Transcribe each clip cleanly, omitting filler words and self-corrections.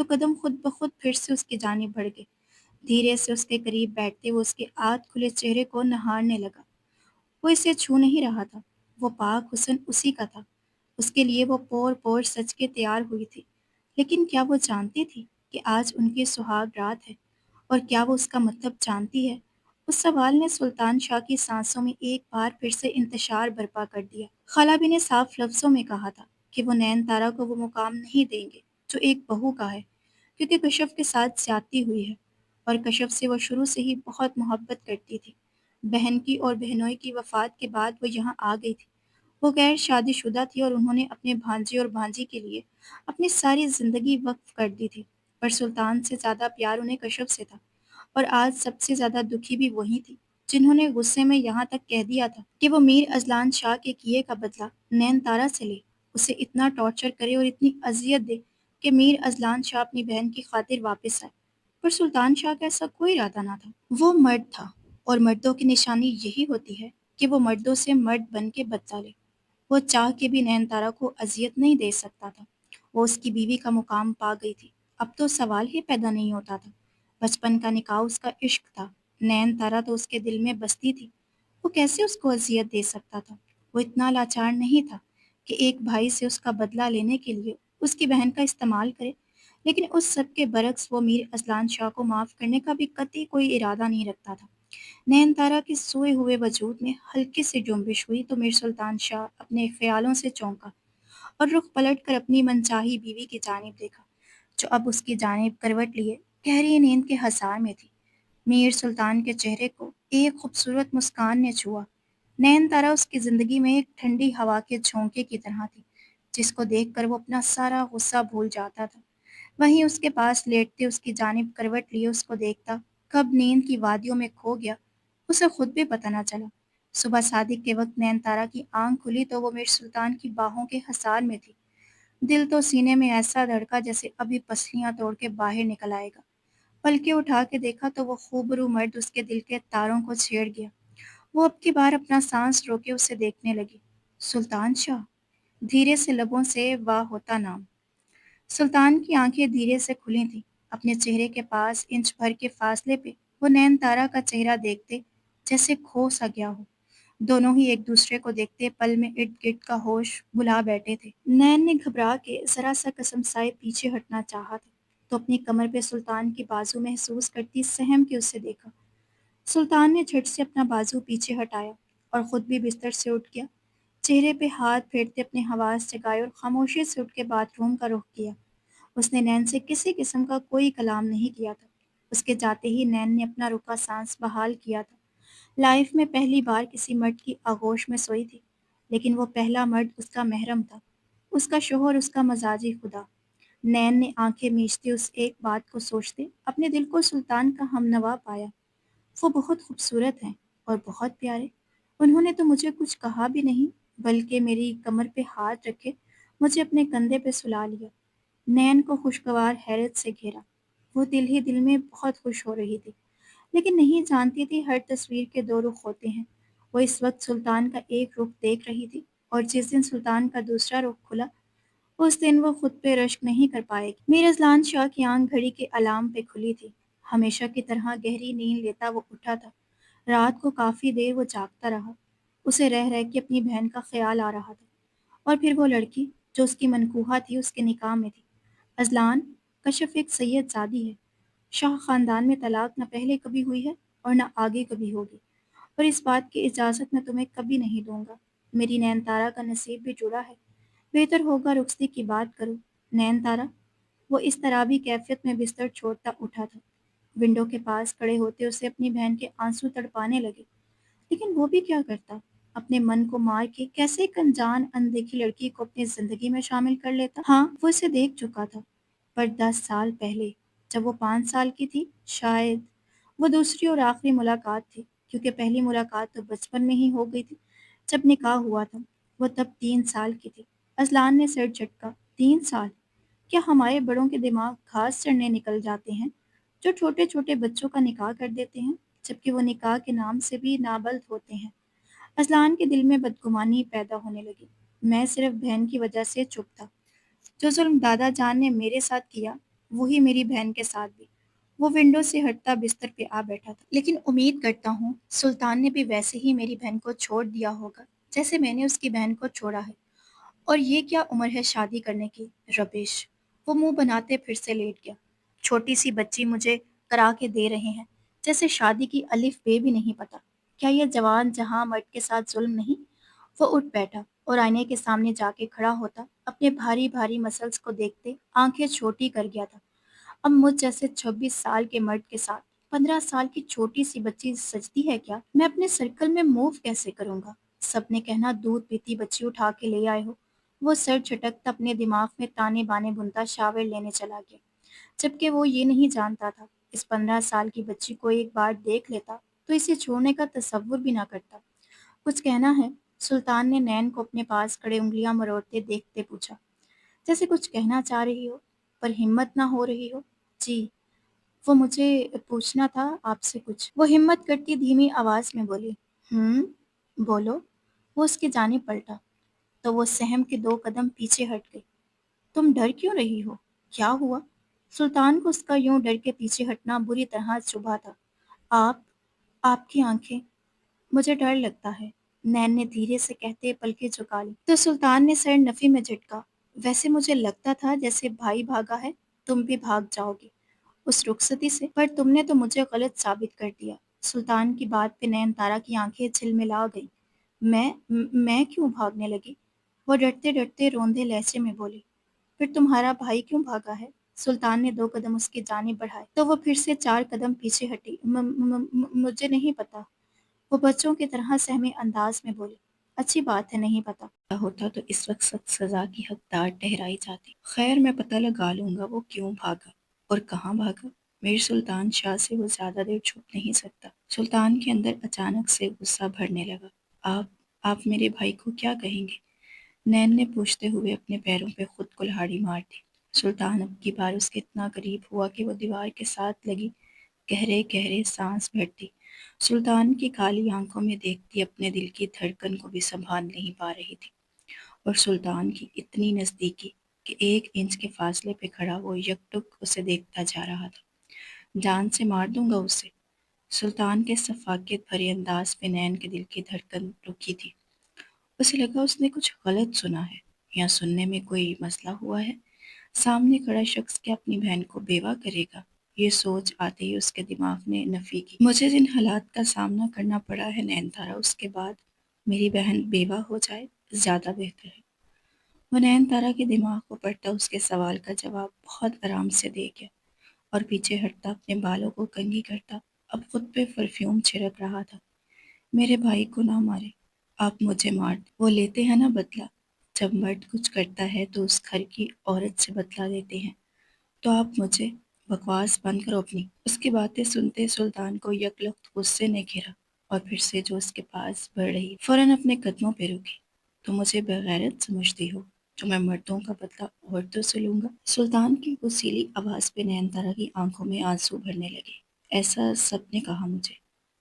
تو قدم خود بخود پھر سے اس کی جانب بڑھ گئے۔ دھیرے سے اس کے قریب بیٹھتے وہ اس کے آدھ کھلے چہرے کو نہارنے لگا۔ وہ اسے چھو نہیں رہا تھا، وہ پاک حسن اسی کا تھا، اس کے لیے وہ پور پور سج کے تیار ہوئی تھی۔ لیکن کیا وہ جانتی تھی کہ آج ان کی سہاگ رات ہے؟ اور کیا وہ اس کا مطلب جانتی ہے؟ اس سوال نے سلطان شاہ کی سانسوں میں ایک بار پھر سے انتشار برپا کر دیا۔ خالہ بھی نے صاف لفظوں میں کہا تھا کہ وہ نین تارا کو وہ مقام نہیں دیں گے جو ایک بہو کا ہے، کیونکہ کشف کے ساتھ زیادتی ہوئی ہے، اور کشف سے وہ شروع سے ہی بہت محبت کرتی تھی۔ بہن کی اور بہنوئی کی وفات کے بعد وہ یہاں آ گئی تھی۔ وہ غیر شادی شدہ تھی اور انہوں نے اپنے بھانجے اور بھانجی کے لیے اپنی ساری زندگی وقف کر دی تھی، پر سلطان سے زیادہ پیار انہیں کشف سے تھا، اور آج سب سے زیادہ دکھی بھی وہی تھی جنہوں نے غصے میں یہاں تک کہہ دیا تھا کہ وہ میر ازلان شاہ کے کیے کا بدلہ نین تارا سے لے، اسے اتنا ٹارچر کرے اور اتنی اذیت دے کہ میر ازلان شاہ اپنی بہن کی خاطر واپس آئے۔ پر سلطان شاہ کا ایسا کوئی ارادہ نہ تھا۔ وہ مرد تھا، اور مردوں کی نشانی یہی ہوتی ہے کہ وہ مردوں سے مرد بن کے بدلہ لے۔ وہ چاہ کے بھی نین تارا کو اذیت نہیں دے سکتا تھا۔ وہ اس کی بیوی کا مقام پا گئی تھی، اب تو سوال ہی پیدا نہیں ہوتا تھا۔ بچپن کا نکاح اس کا عشق تھا، نین تارا تو اس کے دل میں بستی تھی، وہ کیسے اس کو اذیت دے سکتا تھا؟ وہ اتنا لاچار نہیں تھا کہ ایک بھائی سے اس کا بدلہ لینے کے لیے اس کی بہن کا استعمال کرے، لیکن اس سب کے برعکس وہ میر ازلان شاہ کو معاف کرنے کا بھی قطعی کوئی ارادہ نہیں رکھتا تھا۔ نین تارا کے سوئے ہوئے وجود میں ہلکی سی جنبش ہوئی تو میر سلطان شاہ اپنے خیالوں سے چونکا اور رخ پلٹ کر اپنی منچاہی بیوی کی جانب دیکھا، جو اب اس کی جانب کروٹ لیے گہری نیند کے ہزار میں تھی۔ میر سلطان کے چہرے کو ایک خوبصورت مسکان نے چھوا۔ نین تارا اس کی زندگی میں ایک ٹھنڈی ہوا کے جھونکے کی طرح تھی، جس کو دیکھ کر وہ اپنا سارا غصہ بھول جاتا تھا۔ وہیں اس کے پاس لیٹتے اس کی جانب کروٹ لیے اس کو دیکھتا کب نیند کی وادیوں میں کھو گیا، اسے خود بھی پتہ نہ چلا۔ صبح صادق کے وقت نین تارا کی آنکھ کھلی تو وہ میر سلطان کی باہوں کے حصار میں تھی۔ دل تو سینے میں ایسا دھڑکا جیسے ابھی پسلیاں توڑ کے باہر نکل آئے گا۔ پلکیں اٹھا کے دیکھا تو وہ خوبرو مرد اس کے دل کے تاروں کو چھیڑ گیا۔ وہ اب کی بار اپنا سانس روکے اسے دیکھنے لگی۔ سلطان شاہ، دھیرے سے لبوں سے واہ ہوتا نام۔ سلطان کی آنکھیں دھیرے سے کھلی تھیں، اپنے چہرے کے پاس انچ بھر کے فاصلے پہ وہ نین تارا کا چہرہ دیکھتے جیسے کھو سا گیا ہو۔ دونوں ہی ایک دوسرے کو دیکھتے پل میں ارد گرد کا ہوش بھلا بیٹھے تھے۔ نین نے گھبرا کے ذرا سا قسم سائے پیچھے ہٹنا چاہا تھا تو اپنی کمر پہ سلطان کی بازو محسوس کرتی سہم کے اسے دیکھا۔ سلطان نے جھٹ سے اپنا بازو پیچھے ہٹایا اور خود بھی بستر سے اٹھ گیا۔ چہرے پہ ہاتھ پھیرتے اپنے حواس جگائے اور خاموشی سے اٹھ کے باتھ روم کا رخ کیا۔ اس نے نین سے کسی قسم کا کوئی کلام نہیں کیا تھا۔ اس کے جاتے ہی نین نے اپنا رکا سانس بحال کیا تھا۔ لائف میں پہلی بار کسی مرد کی آغوش میں سوئی تھی، لیکن وہ پہلا مرد اس کا محرم تھا، اس کا شوہر، اس کا مزاجی خدا۔ نین نے آنکھیں میچتے اس ایک بات کو سوچتے اپنے دل کو سلطان کا ہمنوا پایا۔ وہ بہت خوبصورت ہیں اور بہت پیارے۔ انہوں نے تو مجھے کچھ کہا بھی نہیں، بلکہ میری کمر پہ ہاتھ رکھے مجھے اپنے کندھے پہ سلا لیا۔ نین کو خوشگوار حیرت سے گھیرا۔ وہ دل ہی دل میں بہت خوش ہو رہی تھی، لیکن نہیں جانتی تھی ہر تصویر کے دو رخ ہوتے ہیں۔ وہ اس وقت سلطان کا ایک رخ دیکھ رہی تھی، اور جس دن سلطان کا دوسرا رخ کھلا اس دن وہ خود پہ رشک نہیں کر پائے گی۔ میر ازلان شاہ کی آنکھ گھڑی کے الارم پہ کھلی تھی۔ ہمیشہ کی طرح گہری نیند لیتا وہ اٹھا تھا۔ رات کو کافی دیر وہ جاگتا رہا، اسے رہ رہ کے اپنی بہن کا خیال آ رہا تھا، اور پھر وہ لڑکی جو اس کی منکوہہ تھی اس کے نکاح میں تھی۔ ازلان کشف ایک سید زادی ہے، شاہ خاندان میں طلاق نہ پہلے کبھی ہوئی ہے اور نہ آگے کبھی ہوگی، اور اس بات کی اجازت میں تمہیں کبھی نہیں دوں گا۔ میری نین تارا کا نصیب بھی جڑا ہے، بہتر ہوگا رخصتی کی بات کرو۔ نین تارا، وہ اس طرح بھی کیفیت میں بستر چھوڑتا اٹھا تھا۔ ونڈو کے پاس کھڑے ہوتے اسے اپنی بہن کے آنسو تڑپانے لگے، لیکن وہ بھی کیا کرتا؟ اپنے من کو مار کے کیسے ایک انجان اندیکھی لڑکی کو اپنی زندگی میں شامل کر لیتا؟ ہاں، وہ اسے دیکھ چکا تھا، پر 10 سال پہلے، جب وہ 5 سال کی تھی شاید۔ وہ دوسری اور آخری ملاقات تھی، کیونکہ پہلی ملاقات تو بچپن میں ہی ہو گئی تھی جب نکاح ہوا تھا۔ وہ تب 3 سال کی تھی۔ ازلان نے سر جھٹکا۔ 3 سال؟ کیا ہمارے بڑوں کے دماغ گھاس چڑھنے نکل جاتے ہیں جو چھوٹے چھوٹے بچوں کا نکاح کر دیتے ہیں، جبکہ وہ نکاح کے نام سے بھی نابلد ہوتے ہیں؟ ازلان کے دل میں بدگمانی پیدا ہونے لگی۔ میں صرف بہن کی وجہ سے چپ تھا۔ جو ظلم دادا جان نے میرے ساتھ کیا وہی میری بہن کے ساتھ بھی۔ وہ ونڈو سے ہٹتا بستر پہ آ بیٹھا تھا، لیکن امید کرتا ہوں سلطان نے بھی ویسے ہی میری بہن کو چھوڑ دیا ہوگا جیسے میں نے اس کی بہن کو چھوڑا ہے۔ اور یہ کیا عمر ہے شادی کرنے کی؟ ربش! وہ منہ بناتے پھر سے لیٹ گیا۔ چھوٹی سی بچی مجھے کرا کے دے رہے ہیں، جیسے شادی کی الف بے بھی نہیں پتا۔ کیا یہ جوان جہاں مرد کے ساتھ ظلم نہیں؟ وہ اٹھ بیٹھا اور آئینے کے سامنے جا کے کھڑا ہوتا، اپنے بھاری بھاری مسلز کو دیکھتے آنکھیں چھوٹی کر گیا تھا۔ اب مجھ جیسے 26 سال کے مرد کے ساتھ 15 سال کی چھوٹی سی بچی سجتی ہے کیا؟ میں اپنے سرکل میں موو کیسے کروں گا؟ سب نے کہنا دودھ پیتی بچی اٹھا کے لے آئے ہو۔ وہ سر جھٹکتا اپنے دماغ میں تانے بانے بنتا شاور لینے چلا گیا، جبکہ وہ یہ نہیں جانتا تھا اس 15 سال کی بچی کو ایک بار دیکھ لیتا تو اسے چھوڑنے کا تصور بھی نہ کرتا۔ کچھ کہنا ہے؟ سلطان نے نین کو اپنے پاس کھڑے انگلیاں مروڑتے دیکھتے پوچھا، جیسے کچھ کہنا چاہ رہی ہو پر ہمت نہ ہو رہی ہو۔ جی، وہ مجھے پوچھنا تھا آپ سے کچھ، وہ ہمت کرتی دھیمی آواز میں بولی۔ ہوں، بولو۔ وہ اس کی جانب پلٹا تو وہ سہم کے 2 قدم پیچھے ہٹ گئی۔ تم ڈر کیوں رہی ہو؟ کیا ہوا؟ سلطان کو اس کا یوں ڈر کے پیچھے ہٹنا بری طرح چبھا تھا۔ آپ آپ کی آنکھیں، مجھے ڈر لگتا ہے، نین نے دھیرے سے کہتے پلکیں جھکا لی تو سلطان نے سر نفی میں جھٹکا۔ ویسے مجھے لگتا تھا جیسے بھائی بھاگا ہے تم بھی بھاگ جاؤ گے اس رخصتی سے، پر تم نے تو مجھے غلط ثابت کر دیا۔ سلطان کی بات پہ نین تارا کی آنکھیں جھلملا گئیں۔ میں کیوں بھاگنے لگی؟ وہ ڈرتے ڈرتے روندے لہجے میں بولی۔ پھر تمہارا بھائی کیوں بھاگا ہے؟ سلطان نے 2 قدم اس کی جانب بڑھائے تو وہ پھر سے 4 قدم پیچھے ہٹی۔ مجھے نہیں پتا، وہ بچوں کی طرح سہمے انداز میں بولی۔ اچھی بات ہے نہیں پتا، ہوتا تو اس وقت سخت سزا کی حقدار ٹہرائی جاتی۔ خیر میں پتہ لگا لوں گا وہ کیوں بھاگا اور کہاں بھاگا۔ میر سلطان شاہ سے وہ زیادہ دیر چھپ نہیں سکتا۔ سلطان کے اندر اچانک سے غصہ بھرنے لگا۔ آپ میرے بھائی کو کیا کہیں گے؟ نین نے پوچھتے ہوئے اپنے پیروں پہ خود کلہاڑی مار دی۔ سلطان اب کی بار اس کے اتنا قریب ہوا کہ وہ دیوار کے ساتھ لگی گہرے گہرے سانس بھرتی۔ سلطان کی کالی آنکھوں میں دیکھتی اپنے دل کی دھڑکن کو بھی سنبھال نہیں پا رہی تھی، اور سلطان کی اتنی نزدیکی کہ 1 انچ کے فاصلے پہ کھڑا وہ یکٹک اسے دیکھتا جا رہا تھا۔ جان سے مار دوں گا اسے۔ سلطان کے شفقت بھرے انداز پہ نین کے دل کی دھڑکن رکی تھی۔ اسے لگا اس نے کچھ غلط سنا ہے یا سننے میں کوئی مسئلہ ہوا ہے۔ سامنے کھڑا شخص کیا اپنی بہن کو بیوہ کرے گا؟ یہ سوچ آتے ہی اس کے دماغ نے نفی کی۔ مجھے جن حالات کا سامنا کرنا پڑا ہے نین تارا، اس کے بعد میری بہن بیوہ ہو جائے زیادہ بہتر ہے۔ وہ نین تارا کے دماغ کو پڑھتا اس کے سوال کا جواب بہت آرام سے دے گیا، اور پیچھے ہٹتا اپنے بالوں کو کنگھی کرتا اب خود پہ پرفیوم چھڑک رہا تھا۔ میرے بھائی کو نہ مارے، آپ مجھے مار دیں، وہ لیتے ہیں نا بدلہ۔ جب مرد کچھ کرتا ہے تو اس گھر کی عورت سے بدلہ لیتے ہیں، تو آپ مجھے بکواس بند کرو اپنی۔ اس کی باتیں سنتے سلطان کو یکلخت غصے نے گھیرا، اور پھر سے جو اس کے پاس بڑھ رہی فوراً اپنے قدموں پہ رکی۔ تو مجھے بغیرت سمجھتی ہو جو میں مردوں کا بدلہ عورتوں سے لوں گا؟ سلطان کی غصیلی آواز پہ نین تارا کی آنکھوں میں آنسو بھرنے لگے۔ ایسا سب نے کہا مجھے،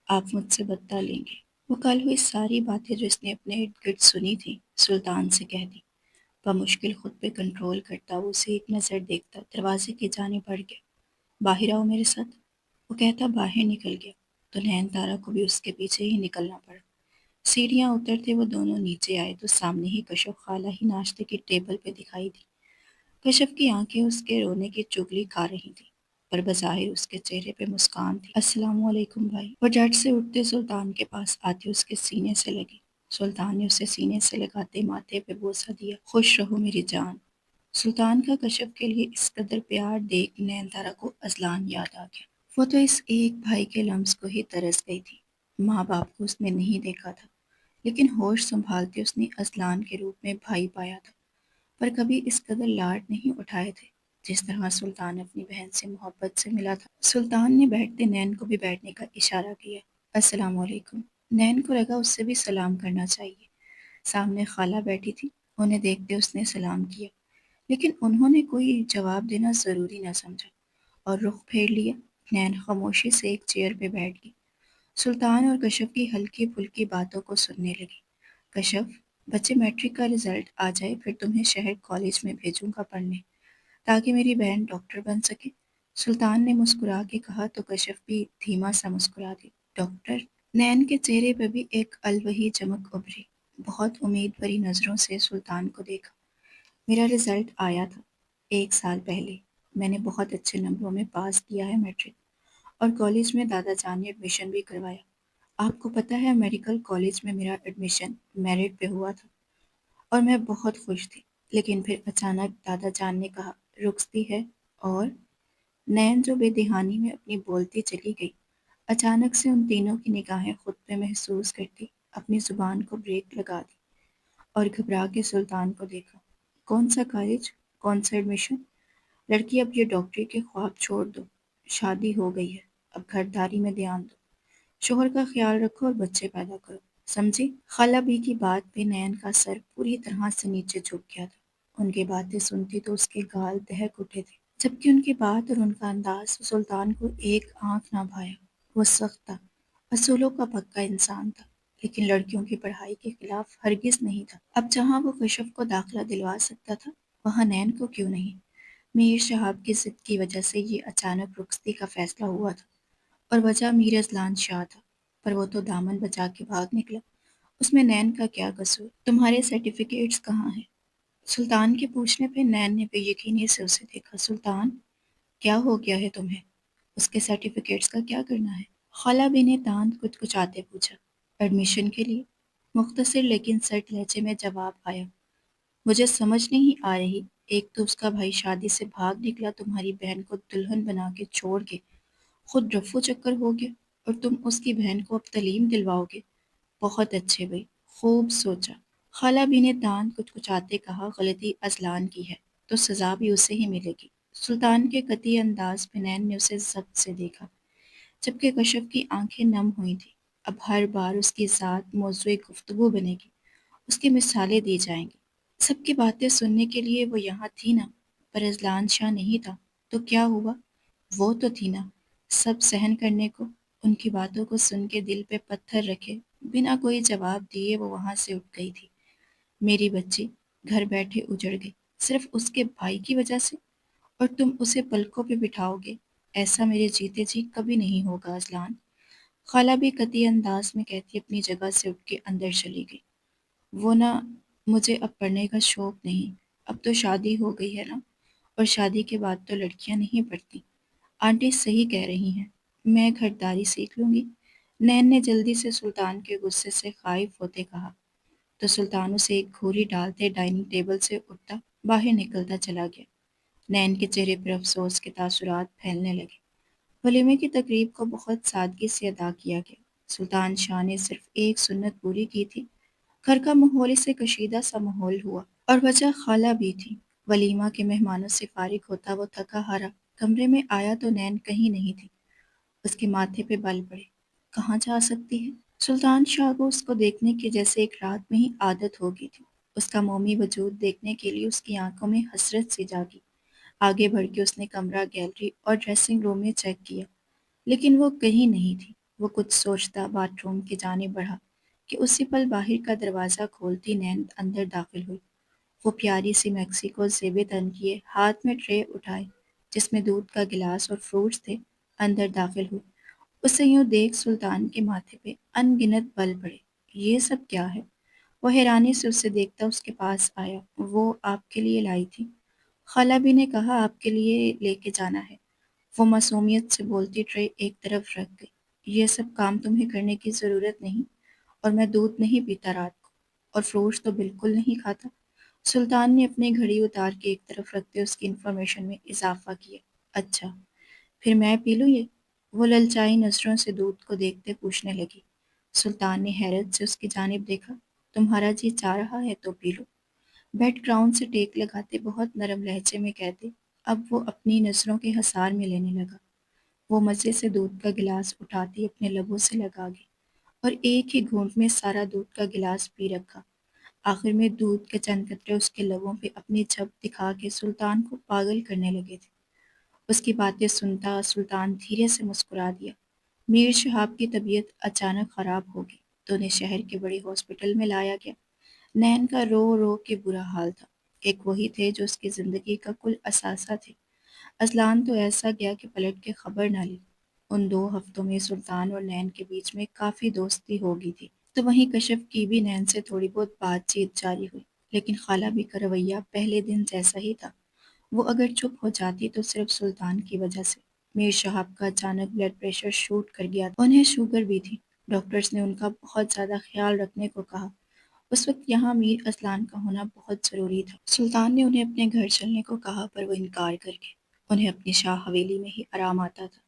آپ مجھ سے بدلہ لیں گے۔ وہ کل ہوئی ساری باتیں جو اس نے اپنے ارد گرد سنی تھی سلطان سے کہہ دی۔ بمشکل خود پہ کنٹرول کرتا وہ اسے ایک نظر دیکھتا دروازے کی جانب بڑھ گیا۔ باہر آؤ میرے ساتھ، وہ کہتا باہر نکل گیا تو نین تارا کو بھی اس کے پیچھے ہی نکلنا پڑا۔ سیڑھیاں اترتے وہ دونوں نیچے آئے تو سامنے ہی کشف خالہ ہی ناشتے کی ٹیبل پہ دکھائی دی۔ کشف کی آنکھیں اس کے رونے کی چگلی کھا رہی تھیں، پر بظاہر اس کے چہرے پہ مسکان تھی۔ السلام علیکم بھائی، وہ جھٹ سے اٹھتے سلطان کے پاس آتی اس کے سینے سے لگی۔ سلطان نے اسے سینے سے لگاتے ماتھے پہ بوسہ دیا۔ خوش رہو میری جان۔ سلطان کا کشف کے لیے اس قدر پیار دیکھ نین تارا کو ازلان یاد آ گیا۔ وہ تو اس ایک بھائی کے لمس کو ہی ترس گئی تھی۔ ماں باپ کو اس نے نہیں دیکھا تھا، لیکن ہوش سنبھالتے اس نے ازلان کے روپ میں بھائی پایا تھا، پر کبھی اس قدر لاڈ نہیں اٹھائے تھے جس طرح سلطان اپنی بہن سے محبت سے ملا تھا۔ سلطان نے بیٹھتے نین کو بھی بیٹھنے کا اشارہ کیا۔ السلام علیکم۔ نین کو لگا اس سے بھی سلام کرنا چاہیے۔ سامنے خالہ بیٹھی تھی، انہیں دیکھتے اس نے سلام کیا، لیکن انہوں نے کوئی جواب دینا ضروری نہ سمجھا اور رخ پھیر لیا۔ نین خاموشی سے ایک چیئر پہ بیٹھ گئی، سلطان اور کشف کی ہلکی پھلکی باتوں کو سننے لگی۔ کشف، بچے میٹرک کا رزلٹ آ جائے پھر تمہیں شہر کالج میں بھیجوں گا پڑھنے، تاکہ میری بہن ڈاکٹر بن سکے۔ سلطان نے مسکرا کے کہا تو کشف بھی دھیما سا مسکرا دی۔ ڈاکٹر؟ نین کے چہرے پہ بھی ایک الوہی چمک ابھری۔ بہت امید بھری نظروں سے سلطان کو دیکھا۔ میرا رزلٹ آیا تھا 1 سال پہلے۔ میں نے بہت اچھے نمبروں میں پاس کیا ہے میٹرک، اور کالج میں دادا جان نے ایڈمیشن بھی کروایا۔ آپ کو پتہ ہے میڈیکل کالج میں میرا ایڈمیشن میرٹ پہ ہوا تھا اور میں بہت خوش تھی، لیکن پھر اچانک دادا جان نے کہا رخصتی ہے اور نین جو بے دہانی میں اپنی بولتی چلی گئی، اچانک سے ان تینوں کی نگاہیں خود پہ محسوس کرتی اپنی زبان کو بریک لگا دی اور گھبرا کے سلطان کو دیکھا۔ کون سا کالج؟ کون سا ایڈمیشن؟ لڑکی اب یہ ڈاکٹری کے خواب چھوڑ دو، شادی ہو گئی ہے، اب گھرداری میں دھیان دو، شوہر کا خیال رکھو اور بچے پیدا کرو، سمجھی؟ خالہ بی کی بات پہ نین کا سر پوری طرح سے نیچے جھک گیا تھا۔ ان کی باتیں سنتی تو اس کے گال دہک اٹھے تھے، جبکہ ان کی بات اور ان کا انداز سلطان کو ایک آنکھ نہ بھایا۔ وہ سخت تھا، اصولوں کا پکا انسان تھا، لیکن لڑکیوں کی پڑھائی کے خلاف ہرگز نہیں تھا۔ اب جہاں وہ کشف کو داخلہ دلوا سکتا تھا، وہاں نین کو کیوں نہیں؟ میر شہاب کی ضد کی وجہ سے یہ اچانک رخصتی کا فیصلہ ہوا تھا، اور وجہ میر اذلان شاہ تھا، پر وہ تو دامن بچا کے بھاگ نکلا۔ اس میں نین کا کیا قصور؟ تمہارے سرٹیفکیٹس کہاں ہیں؟ سلطان کے پوچھنے پہ نین نے بے یقینی سے اسے دیکھا۔ سلطان، کیا ہو گیا ہے تمہیں؟ اس کے سرٹیفکیٹس کا کیا کرنا ہے؟ خالہ بی نے دانت کچکچاتے پوچھا۔ ایڈمیشن کے لیے، مختصر لیکن سرد لہجے میں جواب آیا۔ مجھے سمجھ نہیں آ رہی، ایک تو اس کا بھائی شادی سے بھاگ نکلا تمہاری بہن کو دلہن بنا کے چھوڑ کے، خود رفو چکر ہو گیا، اور تم اس کی بہن کو اب تعلیم دلواؤ گے؟ بہت اچھے بھائی، خوب سوچا۔ خالہ بی نے دانت کچکچاتے کہا غلطی اذلان کی ہے تو سزا بھی اسے ہی ملے گی۔ سلطان کے قطعی انداز میں نین نے اسے ضبط سے دیکھا، جبکہ کشف کی آنکھیں نم ہوئی تھیں۔ اب ہر بار اس کی ذات موضوع گفتگو بنے گی، اس کی مثالیں دی جائیں گی۔ سب کی باتیں سننے کے لیے وہ یہاں تھی نا، پر اذلان شاہ نہیں تھا تو کیا ہوا؟ وہ تو تھی نا، سب سہن کرنے کو۔ ان کی باتوں کو سن کے دل پہ پتھر رکھے بنا کوئی جواب دیے وہ وہاں سے اٹھ گئی تھی۔ میری بچی گھر بیٹھے اجڑ گئی صرف اس کے بھائی کی وجہ سے، اور تم اسے پلکوں پہ بٹھاؤ گے؟ ایسا میرے جیتے جی کبھی نہیں ہوگا اذلان۔ خالہ بھی قطعی انداز میں کہتی اپنی جگہ سے اٹھ کے اندر چلی گئی۔ وہ نہ، مجھے اب پڑھنے کا شوق نہیں، اب تو شادی ہو گئی ہے نا، اور شادی کے بعد تو لڑکیاں نہیں پڑھتی۔ آنٹی صحیح کہہ رہی ہیں، میں گھرداری سیکھ لوں گی۔ نین نے جلدی سے سلطان کے غصے سے خائف ہوتے کہا، تو سلطان اسے ایک گھوری ڈالتے ڈائننگ ٹیبل سے اٹھتا باہر نکلتا چلا گیا۔ نین کے چہرے پر افسوس کے تاثرات پھیلنے لگے۔ ولیمے کی تقریب کو بہت سادگی سے ادا کیا گیا۔ سلطان شاہ نے صرف ایک سنت پوری کی تھی۔ گھر کا ماحول اس سے کشیدہ سا ماحول ہوا، اور وجہ خالہ بھی تھی۔ ولیمہ کے مہمانوں سے فارغ ہوتا وہ تھکا ہارا کمرے میں آیا تو نین کہیں نہیں تھی۔ اس کے ماتھے پہ بل پڑے۔ کہاں جا سکتی ہے؟ سلطان شاہ کو اس کو دیکھنے کی جیسے ایک رات میں ہی عادت ہو گئی تھی۔ اس کا مومی وجود دیکھنے کے لیے اس کی آنکھوں میں حسرت سی جاگی۔ آگے بڑھ کے اس نے کمرہ، گیلری اور ڈریسنگ روم میں چیک کیا، لیکن وہ کہیں نہیں تھی۔ وہ کچھ سوچتا باتھ روم کی جانب بڑھا کہ اسی پل باہر کا دروازہ کھولتی نین اندر داخل ہوئی۔ وہ پیاری سی میکسی کو زیب تن کیے، ہاتھ میں ٹرے اٹھائے جس میں دودھ کا گلاس اور فروٹس تھے، اندر داخل ہوئی۔ اسے یوں دیکھ سلطان کے ماتھے پہ ان گنت بل پڑے۔ یہ سب کیا ہے؟ وہ حیرانی سے اسے دیکھتا اس کے پاس آیا۔ وہ آپ کے لیے لائی تھی، خالہ بھی نے کہا آپ کے لیے لے کے جانا ہے۔ وہ معصومیت سے بولتی ٹرے ایک طرف رکھ گئی۔ یہ سب کام تمہیں کرنے کی ضرورت نہیں، اور میں دودھ نہیں پیتا رات کو، اور فروٹس تو بالکل نہیں کھاتا۔ سلطان نے اپنی گھڑی اتار کے ایک طرف رکھتے اس کی انفارمیشن میں اضافہ کیا۔ اچھا، پھر میں پی لوں یہ؟ وہ للچائی نظروں سے دودھ کو دیکھتے پوچھنے لگی۔ سلطان نے حیرت سے اس کی جانب دیکھا۔ تمہارا جی چاہ رہا ہے تو پی لو، بیڈ گراؤنڈ سے ٹیک لگاتے بہت نرم لہجے میں کہتے۔ اب وہ اپنی نظروں کے حصار میں لینے لگا۔ وہ مزے سے دودھ کا گلاس اٹھاتی اپنے لبوں سے لگا گئی، اور ایک ہی گھونٹ میں سارا دودھ کا گلاس پی رکھا۔ آخر میں دودھ کے چند قطرے اس کے لبوں پہ اپنی جھپ دکھا کے سلطان کو پاگل کرنے لگے تھے۔ اس کی باتیں سنتا سلطان دھیرے سے مسکرا دیا۔ میر شہاب کی طبیعت اچانک خراب ہو گئی تو انہیں شہر کے بڑے ہاسپٹل میں لایا گیا۔ نین کا رو رو کے برا حال تھا۔ ایک وہی تھے جو اس کی زندگی کا کل اثاثہ تھے۔ اذلان تو ایسا گیا کہ پلٹ کے خبر نہ لی۔ ان 2 ہفتوں میں سلطان اور نین کے بیچ میں کافی دوستی ہو گئی تھی، تو وہیں کشف کی بھی نین سے تھوڑی بہت بات چیت جاری ہوئی، لیکن خالہ بھی کا رویہ پہلے دن جیسا ہی تھا۔ وہ اگر چپ ہو جاتی تو صرف سلطان کی وجہ سے۔ میر شہاب کا اچانک بلڈ پریشر شوٹ کر گیا تھا، انہیں شوگر بھی تھی۔ ڈاکٹرز نے ان کا بہت زیادہ خیال رکھنے کو کہا۔ اس وقت یہاں میر اذلان کا ہونا بہت ضروری تھا۔ سلطان نے انہیں اپنے گھر چلنے کو کہا پر وہ انکار کر گئے۔ انہیں اپنی شاہ حویلی میں ہی آرام آتا تھا۔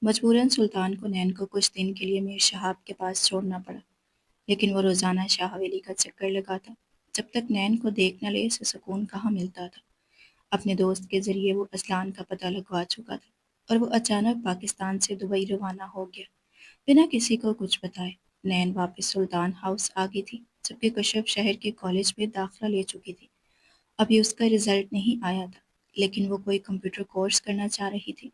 مجبوراً سلطان کو نین کو کچھ دن کے لیے میر شہاب کے پاس چھوڑنا پڑا، لیکن وہ روزانہ شاہ حویلی کا چکر لگاتا۔ جب تک نین کو دیکھ نہ لے اسے سکون کہاں ملتا تھا۔ اپنے دوست کے ذریعے وہ اذلان کا پتہ لگوا چکا تھا، اور وہ اچانک پاکستان سے دبئی روانہ ہو گیا بنا کسی کو کچھ بتائے۔ نین واپس سلطان ہاؤس آ گئی تھی، جبکہ کشف شہر کے کالج میں داخلہ لے چکی تھی۔ ابھی اس کا رزلٹ نہیں آیا تھا، لیکن وہ کوئی کمپیوٹر کورس کرنا چاہ رہی تھی،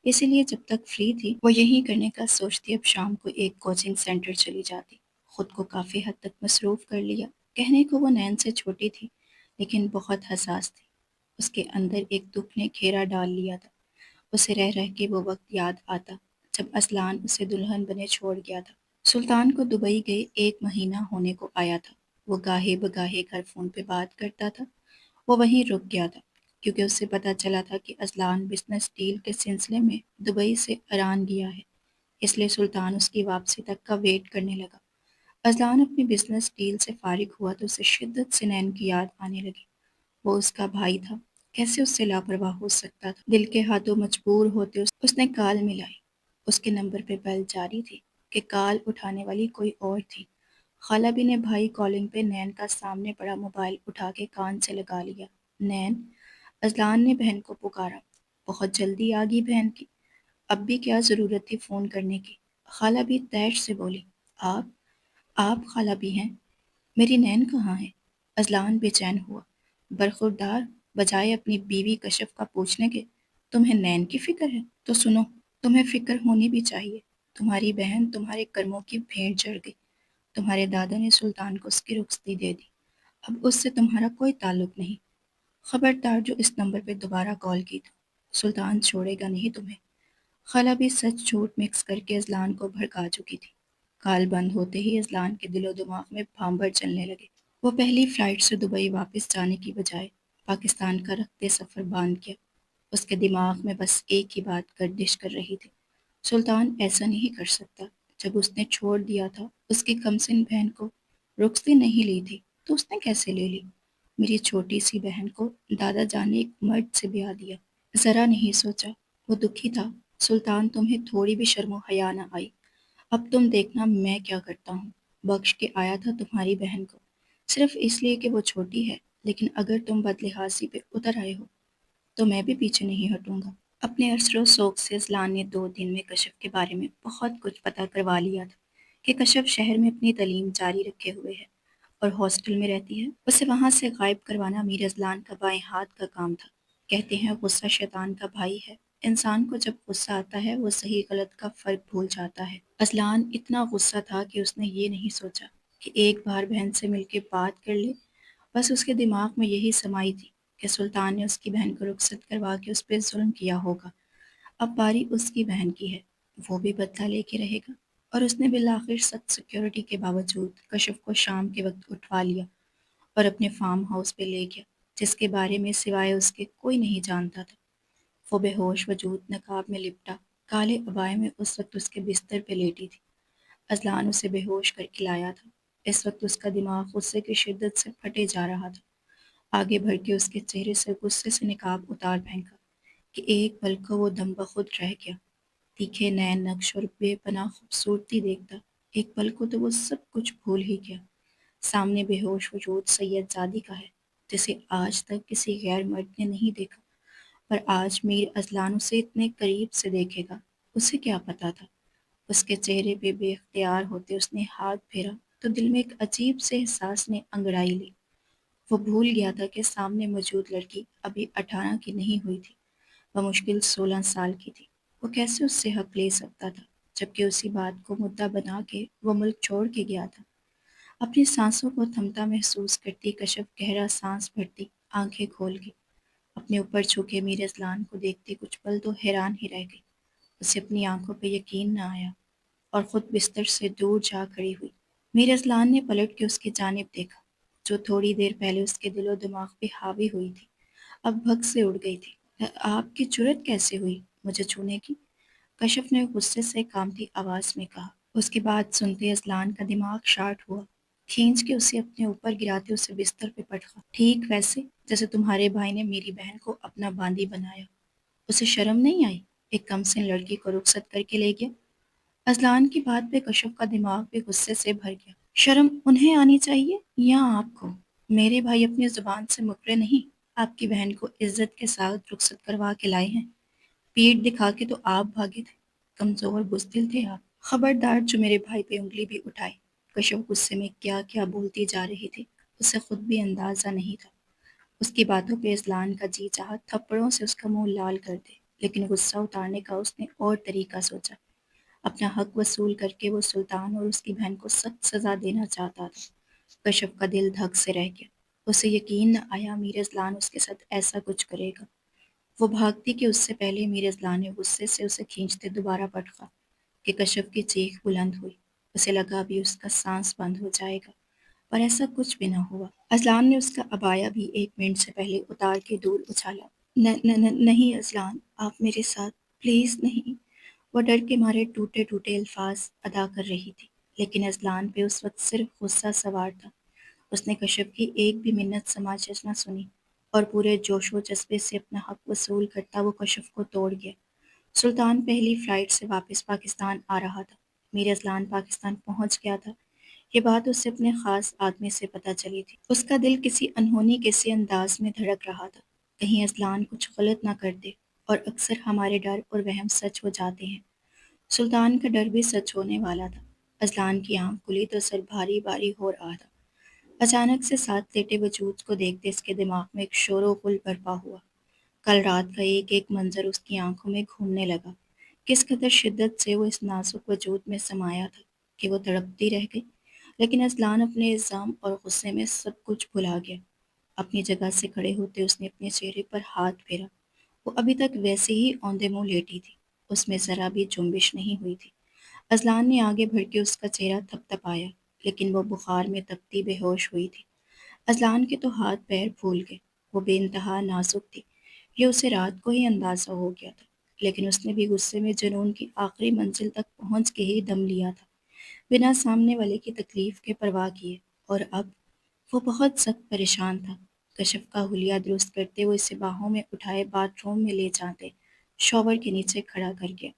اسی لیے جب تک فری تھی وہ یہی کرنے کا سوچتی۔ اب شام کو ایک کوچنگ سینٹر چلی جاتی، خود کو کافی حد تک مصروف کر لیا۔ کہنے کو وہ نین سے چھوٹی تھی، لیکن بہت حساس تھی۔ اس کے اندر ایک دکھ نے گھیرا ڈال لیا تھا۔ اسے رہ رہ کے وہ وقت یاد آتا جب اذلان اسے دلہن بنے چھوڑ گیا تھا۔ سلطان کو دبئی گئے 1 مہینہ ہونے کو آیا تھا۔ وہ گاہے بگاہے گھر فون پہ بات کرتا تھا۔ وہ وہیں رک گیا تھا کیونکہ اسے پتہ چلا تھا کہ اذلان بزنس ڈیل کے سلسلے میں دبئی سے ایران گیا ہے، اس لیے سلطان اس کی واپسی تک کا ویٹ کرنے لگا۔ اذلان اپنی بزنس ڈیل سے فارغ ہوا تو اسے شدت سے نین کی یاد آنے لگی۔ وہ اس کا بھائی تھا، کیسے اس سے لاپرواہ ہو سکتا تھا؟ دل کے ہاتھوں مجبور ہوتے اس نے کال ملائی۔ اس کے نمبر پہ بیل جاری تھی کہ کال اٹھانے والی کوئی اور تھی۔ خالہ بھی نے بھائی کالنگ پہ نین کا سامنے پڑا موبائل اٹھا کے کان سے لگا لیا۔ نین، اذلان نے بہن کو پکارا۔ بہت جلدی آ گئی بہن کی، اب بھی کیا ضرورت تھی فون کرنے کی؟ خالہ بھی تیش سے بولی۔ آپ آپ خالہ بھی ہیں؟ میری نین کہاں ہے؟ اذلان بے چین ہوا۔ برخوردار، بجائے اپنی بیوی کشف کا پوچھنے کے تمہیں نین کی فکر ہے؟ تو سنو، تمہیں فکر ہونی بھی چاہیے۔ تمہاری بہن تمہارے کرموں کی بھیڑ چڑھ گئی۔ تمہارے دادا نے سلطان کو اس کی رخصتی دے دی، اب اس سے تمہارا کوئی تعلق نہیں۔ خبردار جو اس نمبر پہ دوبارہ کال کی تو سلطان چھوڑے گا نہیں تمہیں۔ خالہ بھی سچ جھوٹ مکس کر کے اذلان کو بھڑکا چکی تھی۔ کال بند ہوتے ہی اذلان کے دل و دماغ میں بھانبھڑ چلنے لگے۔ وہ پہلی فلائٹ سے دبئی واپس جانے کی بجائے پاکستان کا رخت سفر باندھ کیا۔ اس کے دماغ میں بس ایک ہی بات گردش کر رہی تھی، سلطان ایسا نہیں کر سکتا۔ جب اس نے چھوڑ دیا تھا اس کی کمسن بہن کو، رخصتی نہیں لی تھی، تو اس نے کیسے لے لی؟ میری چھوٹی سی بہن کو دادا جان نے ایک مرد سے بیاہ دیا، ذرا نہیں سوچا۔ وہ دکھی تھا۔ سلطان، تمہیں تھوڑی بھی شرم و حیا نہ آئی؟ اب تم دیکھنا میں کیا کرتا ہوں۔ بخش کے آیا تھا تمہاری بہن کو، صرف اس لیے کہ وہ چھوٹی ہے، لیکن اگر تم بدلحاظی پہ اتر آئے ہو تو میں بھی پیچھے نہیں ہٹوں گا۔ اپنے اثر و سوگ سے اذلان نے 2 دن میں کشف کے بارے میں بہت کچھ پتہ کروا لیا تھا کہ کشف شہر میں اپنی تعلیم جاری رکھے ہوئے ہے اور ہاسٹل میں رہتی ہے۔ اسے وہاں سے غائب کروانا میر اذلان کا بائیں ہاتھ کا کام تھا۔ کہتے ہیں غصہ شیطان کا بھائی ہے۔ انسان کو جب غصہ آتا ہے وہ صحیح غلط کا فرق بھول جاتا ہے۔ اذلان اتنا غصہ تھا کہ اس نے یہ نہیں سوچا کہ ایک بار بہن سے مل کے بات کر لے۔ بس اس کے دماغ میں یہی سمائی تھی کہ سلطان نے اس کی بہن کو رخصت کروا کے اس پہ ظلم کیا ہوگا۔ اب باری اس کی بہن کی ہے، وہ بھی بدلہ لے کے رہے گا۔ اور اس نے بالآخر سخت سیکیورٹی کے باوجود کشف کو شام کے وقت اٹھوا لیا اور اپنے فارم ہاؤس پہ لے گیا، جس کے بارے میں سوائے اس کے کوئی نہیں جانتا تھا۔ وہ بے ہوش وجود نقاب میں لپٹا کالے عبائے میں اس وقت اس کے بستر پہ لیٹی تھی۔ اذلان اسے بے ہوش کر کے لایا تھا۔ اس وقت اس کا دماغ غصے کی شدت سے پھٹے جا رہا تھا۔ آگے بڑھ کے اس کے چہرے سے غصے سے نقاب اتار پھینکا کہ ایک پل کو وہ دم بخود رہ گیا۔ تیکھے نین نقش اور بے پناہ خوبصورتی دیکھتا ایک پل کو تو وہ سب کچھ بھول ہی گیا۔ سامنے بے ہوش وجود سید زادی کا ہے، جسے آج تک کسی غیر مرد نے نہیں دیکھا، پر آج میر اذلان اسے اتنے قریب سے دیکھے گا۔ اسے کیا پتا تھا؟ اس کے چہرے پہ بے اختیار ہوتے اس نے ہاتھ پھیرا تو دل میں ایک عجیب سے احساس نے انگڑائی لی۔ وہ بھول گیا تھا کہ سامنے موجود لڑکی ابھی 18 کی نہیں ہوئی تھی، وہ مشکل 16 سال کی تھی۔ وہ کیسے اس سے حق لے سکتا تھا، جبکہ اسی بات کو مدعا بنا کے وہ ملک چھوڑ کے گیا تھا؟ اپنی سانسوں کو تھمتا محسوس کرتی کشف گہرا سانس بھرتی آنکھیں کھول گئی۔ اپنے اوپر چھوکے میر اذلان کو دیکھتے کچھ پل تو حیران ہی رہ گئی۔ اسے اپنی آنکھوں پہ یقین نہ آیا اور خود بستر سے دور جا کھڑی ہوئی۔ میر اذلان نے پلٹ کے اس کی جانب دیکھا، جو تھوڑی دیر پہلے اس کے دل و دماغ پہ حاوی ہوئی تھی، اب بھگ سے اڑ گئی تھی۔ آپ کی جرأت کیسے ہوئی مجھے چھونے کی؟ کشف نے غصے سے کانپتی آواز میں کہا۔ اس کی بات سنتے اذلان کا دماغ شارٹ ہوا، کھینچ کے اسے اپنے اوپر گراتے اسے بستر پہ پٹخا، ٹھیک ویسے جیسے تمہارے بھائی نے میری بہن کو اپنا باندی بنایا۔ اسے شرم نہیں آئی؟ ایک کمسن لڑکی کو رخصت کر کے لے گیا۔ اذلان کی بات پہ کشف کا دماغ بھی غصے سے بھر گیا۔ شرم انہیں آنی چاہیے یا آپ کو؟ میرے بھائی اپنی زبان سے مکرے نہیں، آپ کی بہن کو عزت کے ساتھ رخصت کروا کے لائے ہیں۔ پیٹھ دکھا کے تو آپ بھاگے تھے، کمزور بزدل تھے آپ۔ خبردار جو میرے بھائی پہ انگلی بھی اٹھائے۔ کشف غصے میں کیا کیا بولتی جا رہی تھی، اسے خود بھی اندازہ نہیں تھا۔ اس کی باتوں پہ اذلان کا جی چاہا تھپڑوں سے اس کا منہ لال کر دے، لیکن غصہ اتارنے کا اس نے اور طریقہ سوچا۔ اپنا حق وصول کر کے وہ سلطان اور اس کی بہن کو سخت سزا دینا چاہتا تھا۔ کشف کا دل دھک سے رہ گیا۔ اسے یقین نہ آیا میر اذلان اس کے ساتھ ایسا کچھ کرے گا۔ وہ بھاگتی کہ اس سے پہلے میر اذلان نے غصے سے اسے کھینچتے دوبارہ پٹخا کہ کشف کی چیخ بلند ہوئی۔ اسے لگا ابھی اس کا سانس بند ہو جائے گا، پر ایسا کچھ بھی نہ ہوا۔ اذلان نے اس کا عبایا بھی 1 منٹ سے پہلے اتار کے دور اچھالا۔ نہیں اذلان، آپ میرے ساتھ، پلیز نہیں۔ وہ ڈر کے مارے ٹوٹے ٹوٹے الفاظ ادا کر رہی تھی، لیکن اذلان پہ اس وقت صرف غصہ سوار تھا۔ اس نے کشف کی ایک بھی منت سماجش نہ سنی اور پورے جوش و جذبے سے اپنا حق وصول کرتا وہ کشف کو توڑ گیا۔ سلطان پہلی فلائٹ سے واپس پاکستان آ رہا تھا۔ میر اذلان پاکستان پہنچ گیا تھا۔ یہ بات اسے اپنے خاص آدمی سے پتہ چلی تھی۔ اس کا دل کسی انہونی کسی انداز میں دھڑک رہا تھا، کہیں اذلان کچھ غلط نہ کر دے، اور اکثر ہمارے ڈر اور وہم سچ ہو جاتے ہیں۔ سلطان کا ڈر بھی سچ ہونے والا تھا۔ اذلان کی آنکھ کھلی تو سر بھاری بھاری ہو رہا تھا۔ اچانک سے ساتھ لیٹے وجود کو دیکھتے اس کے دماغ میں ایک شور و غل برپا ہوا۔ کل رات کا ایک ایک منظر اس کی آنکھوں میں گھومنے لگا۔ کس قدر شدت سے وہ اس نازک وجود میں سمایا تھا کہ وہ تڑپتی رہ گئی۔ لیکن اذلان اپنے الزام اور غصے میں سب کچھ بھلا گیا۔ اپنی جگہ سے کھڑے ہوتے اس نے اپنے چہرے پر ہاتھ پھیرا۔ وہ ابھی تک ویسے ہی اوندے منہ لیٹی تھی، اس میں ذرا بھی جنبش نہیں ہوئی تھی۔ اذلان نے آگے بڑھ کے اس کا چہرہ تھپ تھپایا، لیکن وہ بخار میں تپتی بے ہوش ہوئی تھی۔ اذلان کے تو ہاتھ پیر پھول گئے۔ وہ بے انتہا نازک تھی، یہ اسے رات کو ہی اندازہ ہو گیا تھا، لیکن اس نے بھی غصے میں جنون کی آخری منزل تک پہنچ کے ہی دم لیا تھا، بنا سامنے والے کی تکلیف کے پرواہ کیے۔ اور اب وہ بہت سخت پریشان تھا۔ کشف کا حلیہ درست کرتے وہ اسے باہوں میں اٹھائے باتھ روم میں لے جاتے شاور کے نیچے کھڑا کر گیا۔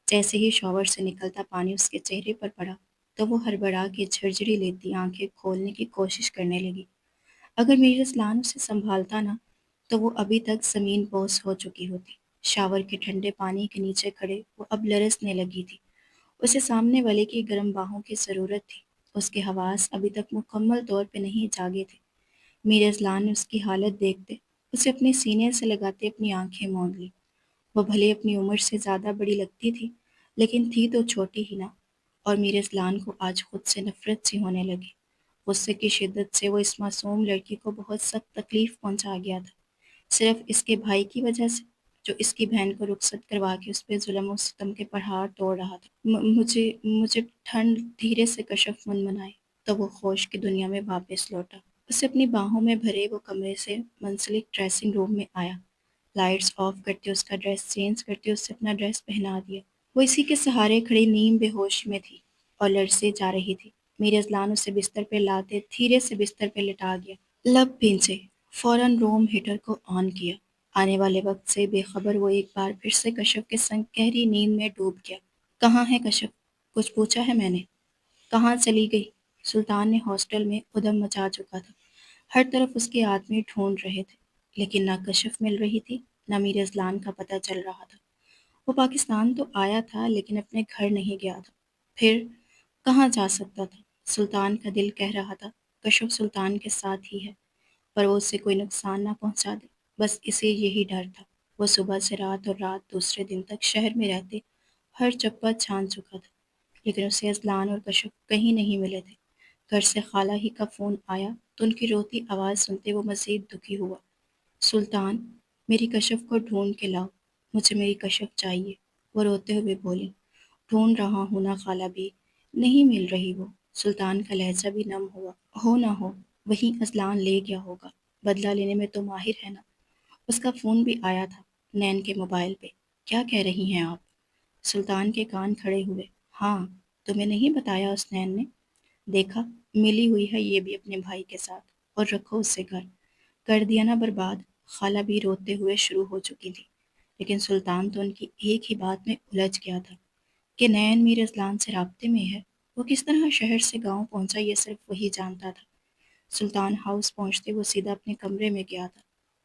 جیسے ہی شاور سے نکلتا پانی اس کے چہرے پر پڑا تو وہ ہڑبڑا کے جھرجھری لیتی آنکھیں کھولنے کی کوشش کرنے لگی۔ اگر میر اذلان اسے سنبھالتا نہ تو وہ ابھی تک زمین بوس ہو چکی ہوتی۔ شاور کے ٹھنڈے پانی کے نیچے کھڑے وہ اب لرزنے لگی تھی۔ اسے سامنے والے کی گرم باہوں کی ضرورت تھی۔ اس کے حواس ابھی تک مکمل طور پہ نہیں جاگے تھے۔ میر اذلان نے اس کی حالت دیکھتے اسے اپنے سینے سے لگاتے اپنی آنکھیں موند لی۔ وہ بھلے اپنی عمر سے زیادہ بڑی لگتی تھی، لیکن تھی تو چھوٹی ہی نہ، اور میر اذلان کو آج خود سے نفرت سی ہونے لگی۔ غصے کی شدت سے وہ اس معصوم لڑکی کو بہت سخت تکلیف پہنچا گیا تھا، صرف اس کے بھائی کی وجہ سے، جو اس کی بہن کو رخصت کروا کے اس پہ ظلم و ستم کے پہاڑ توڑ رہا تھا۔ مجھے ٹھنڈ، دھیرے سے کشف منائے تو وہ خوش کی دنیا میں واپس لوٹا۔ اسے اپنی باہوں میں بھرے وہ کمرے سے منسلک ڈریسنگ روم میں آیا۔ لائٹس آف کرتے اس کا ڈریس چینج کرتے اس سے اپنا ڈریس پہنا دیا۔ وہ اسی کے سہارے کھڑی نیم بے ہوش میں تھی اور لرزے جا رہی تھی۔ میر اذلان اسے بستر پہ لاتے دھیرے سے بستر پہ لٹا گیا۔ لب بھینچے، فوراً روم ہیٹر کو آن کیا۔ آنے والے وقت سے بے خبر وہ ایک بار پھر سے کشف کے سنگ گہری نیند میں ڈوب گیا۔ کہاں ہے کشف؟ کچھ پوچھا ہے میں نے؟ کہاں چلی گئی؟ سلطان نے ہاسٹل میں ادھم مچا چکا تھا۔ ہر طرف اس کے آدمی ڈھونڈ رہے تھے، لیکن نہ کشف مل رہی تھی، نہ میر اذلان کا پتہ چل رہا تھا۔ وہ پاکستان تو آیا تھا لیکن اپنے گھر نہیں گیا تھا، پھر کہاں جا سکتا تھا؟ سلطان کا دل کہہ رہا تھا کشف سلطان کے ساتھ ہی ہے، پر وہ اسے کوئی نقصان نہ پہنچا دے، بس اسے یہی ڈر تھا۔ وہ صبح سے رات اور رات دوسرے دن تک شہر میں رہتے ہر چپا چھان چکا تھا، لیکن اسے اذلان اور کشف کہیں نہیں ملے تھے۔ گھر سے خالہ ہی کا فون آیا تو ان کی روتی آواز سنتے وہ مزید دکھی ہوا۔ سلطان، میری کشف کو ڈھونڈ کے لاؤ، مجھے میری کشف چاہیے، وہ روتے ہوئے بولی۔ ڈھونڈ رہا ہوں نا خالہ بھی، نہیں مل رہی وہ۔ سلطان کا لہجہ بھی نم ہوا۔ ہو نہ ہو وہیں اذلان لے گیا ہوگا، بدلہ لینے میں تو ماہر ہے نا۔ اس کا فون بھی آیا تھا نین کے موبائل پہ۔ کیا کہہ رہی ہیں آپ؟ سلطان کے کان کھڑے ہوئے۔ ہاں، تمہیں نہیں بتایا اس نین نے؟ دیکھا، ملی ہوئی ہے یہ بھی اپنے بھائی کے ساتھ، اور رکھو اسے گھر، کر دیا نا برباد۔ خالہ بھی روتے ہوئے شروع ہو چکی تھی، لیکن سلطان تو ان کی ایک ہی بات میں الجھ گیا تھا کہ نین میر اذلان سے رابطے میں ہے۔ وہ کس طرح شہر سے گاؤں پہنچا یہ صرف وہی جانتا تھا۔ سلطان ہاؤس پہنچتے وہ سیدھا اپنے کمرے میں گیا تھا،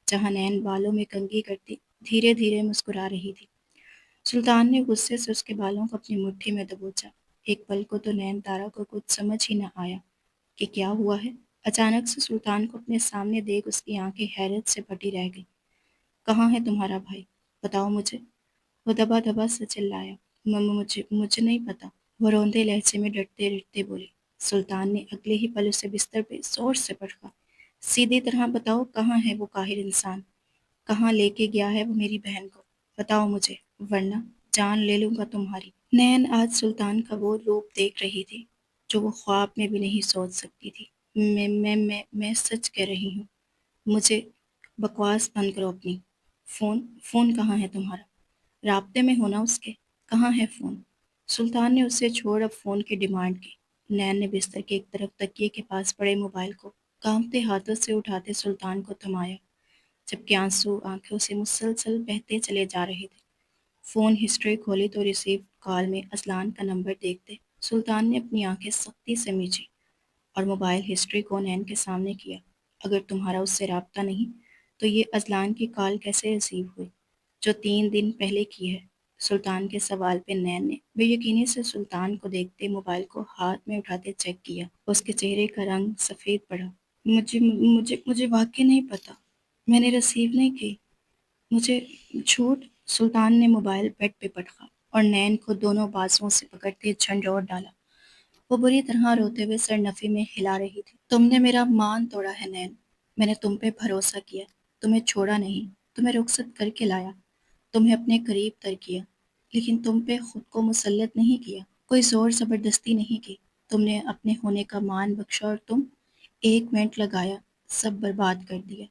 جہاں نین بالوں میں کنگھی کرتی دھیرے دھیرے مسکرا رہی تھی۔ سلطان نے غصے سے اس کے بالوں کو اپنی مٹھی میں دبوچا۔ ایک پل کو تو نین تارا کو کچھ سمجھ ہی نہ آیا کہ کیا ہوا ہے۔ اچانک سے سلطان کو اپنے سامنے دیکھ اس کی آنکھیں حیرت سے پھٹی رہ گئی۔ کہاں ہے تمہارا بھائی؟ بتاؤ مجھے، وہ دبا دبا سے چلایا۔ مجھے نہیں پتا، وہ روندے لہجے میں ڈرتے ڈرتے بولی۔ سلطان نے اگلے ہی پل اسے بستر پہ زور سے پٹکا۔ سیدھی طرح بتاؤ کہاں ہے وہ قاہر انسان، کہاں لے کے گیا ہے وہ میری بہن کو؟ بتاؤ مجھے، ورنہ جان لے لوں گا تمہاری۔ نین آج سلطان کا وہ روپ دیکھ رہی تھی جو وہ خواب میں بھی نہیں سوچ سکتی تھی۔ میں سچ کہہ رہی ہوں، مجھے بکواس بند کرو اپنی۔ فون کہاں ہے تمہارا؟ رابطے میں ہونا اس کے، کہاں ہے فون؟ سلطان نے اسے چھوڑ اب فون کی ڈیمانڈ کی۔ نین نے بستر کے ایک طرف تکیے کے پاس پڑے موبائل کو کانپتے ہاتھوں سے اٹھاتے سلطان کو تھمایا، جبکہ آنسو آنکھوں سے مسلسل بہتے چلے جا رہے تھے۔ فون ہسٹری کھولی تو ریسیو کال میں اذلان کا نمبر دیکھتے سلطان نے اپنی آنکھیں سختی سے میچی اور موبائل ہسٹری کو نین کے سامنے کیا۔ اگر تمہارا اس سے رابطہ نہیں تو یہ اذلان کی کال کیسے ریسیو ہوئی جو 3 دن پہلے کی ہے؟ سلطان کے سوال پہ نین نے بے یقینی سے سلطان کو دیکھتے موبائل کو ہاتھ میں اٹھاتے چیک کیا۔ اس کے چہرے کا رنگ سفید پڑا۔ مجھے واقعی نہیں پتا، میں نے ریسیو نہیں کی، مجھے جھوٹ۔ سلطان نے موبائل بیڈ پہ پٹکا اور نین کو دونوں بازوؤں سے پکڑتے جھنجھوڑ ڈالا۔ وہ بری طرح روتے ہوئے سر نفی میں ہلا رہی تھی۔ تم نے میرا مان توڑا ہے نین، میں نے تم پہ بھروسہ کیا، تمہیں چھوڑا نہیں، تمہیں رخصت کر کے لایا، تمہیں اپنے قریب تر کیا، لیکن تم پہ خود کو مسلط نہیں کیا، کوئی زور زبردستی نہیں کی۔ تم نے اپنے ہونے کا مان بخشا اور تم 1 منٹ لگایا سب برباد کر دیا۔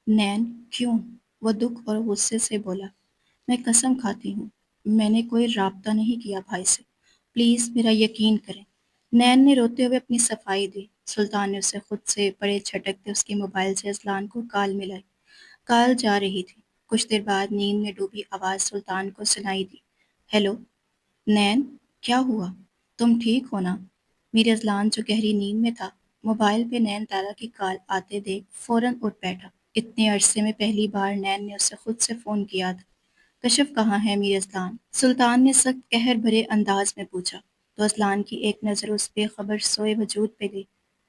نین، کیوں؟ وہ دکھ اور غصے سے بولا۔ میں قسم کھاتی ہوں، میں نے کوئی رابطہ نہیں کیا بھائی سے، پلیز میرا یقین کریں۔ نین نے روتے ہوئے اپنی صفائی دی۔ سلطان نے اسے خود سے پڑے جھٹکتے اس کے موبائل سے اذلان کو کال ملائی۔ کال جا رہی تھی۔ کچھ دیر بعد نیند میں ڈوبی آواز سلطان کو سنائی دی۔ ہیلو نین، کیا ہوا؟ تم ٹھیک ہو نا؟ میرے اذلان جو گہری نیند میں تھا، موبائل پہ نین تارا کی کال آتے دیکھ فوراً اٹھ بیٹھا۔ اتنے عرصے میں پہلی بار نین نے اسے خود سے فون کیا تھا۔ کشف کہاں ہے میر اذلان؟ سلطان نے سخت قہر بھرے انداز میں پوچھا تو اذلان کی ایک نظر اس بے خبر سوئے وجود پہ گئی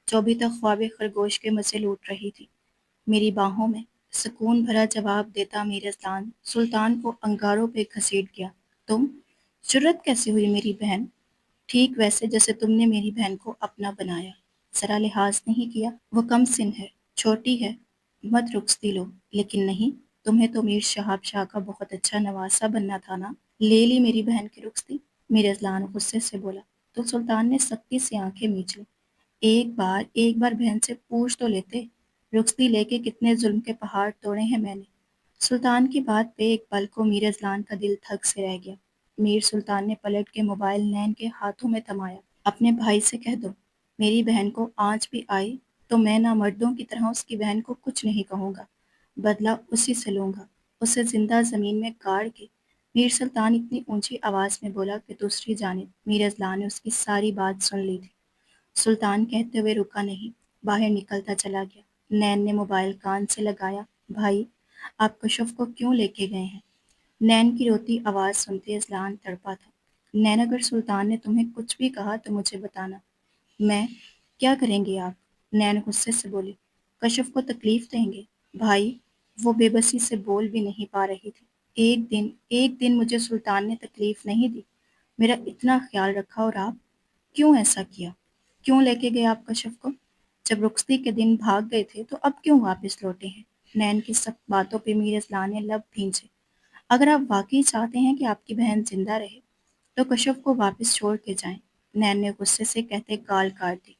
جو ابھی تک خواب خرگوش کے مزے لوٹ رہی تھی۔ میری باہوں میں، سکون بھرا جواب دیتا میر اذلان سلطان کو انگاروں پہ گھسیٹ گیا۔ تم؟ جرت کیسے ہوئی میری بہن؟ ٹھیک ویسے جیسے تم نے میری بہن کو اپنا بنایا، ذرا لحاظ نہیں کیا؟ وہ کم سن ہے، چھوٹی ہے، مت رخصتی لو۔ لیکن نہیں، تمہیں تو میر شہاب شاہ کا بہت اچھا نواسا بننا تھا نا، لے لی میری بہن کی رخصتی؟ میر اذلان غصے سے بولا تو سلطان نے سختی سے آنکھیں میچ لی۔ ایک بار بہن سے پوچھ تو لیتے، رخصتی لے کے کتنے ظلم کے پہاڑ توڑے ہیں میں نے۔ سلطان کی بات پہ ایک پل کو میر اذلان کا دل تھک سے رہ گیا۔ میر سلطان نے پلٹ کے موبائل نین کے ہاتھوں میں تھمایا۔ اپنے بھائی سے کہہ دو، میری بہن کو آنچ بھی آئی تو میں نہ مردوں کی طرح اس کی بہن کو کچھ نہیں کہوں گا، بدلہ اسی سے لوں گا، اسے زندہ زمین میں گاڑ کے۔ میر سلطان اتنی اونچی آواز میں بولا کہ دوسری جانب میر اذلان نے اس کی ساری بات سن لی تھی۔ سلطان کہتے ہوئے رکا نہیں، باہر نکلتا چلا گیا۔ نین نے موبائل کان سے لگایا۔ بھائی، آپ کشف کو کیوں لے کے گئے ہیں؟ نین کی روتی آواز سنتے اذلان تڑپا تھا۔ نین، اگر سلطان نے تمہیں کچھ بھی کہا تو مجھے بتانا۔ میں؟ کیا کریں گے آپ؟ نین غصے سے بولی۔ کشف کو تکلیف دیں گے بھائی، وہ بے بسی سے بول بھی نہیں پا رہی تھی۔ ایک دن مجھے سلطان نے تکلیف نہیں دی، میرا اتنا خیال رکھا، اور آپ کیوں ایسا کیا؟ کیوں لے کے گئے آپ کشف کو؟ جب رخصتی کے دن بھاگ گئے تھے تو اب کیوں واپس لوٹے ہیں؟ نین کی سخت باتوں پہ میر اصلان نے لب بھینچے۔ اگر آپ واقعی چاہتے ہیں کہ آپ کی بہن زندہ رہے تو کشف کو واپس چھوڑ کے جائیں، نین نے غصے سے کہتے گال کاٹ دی۔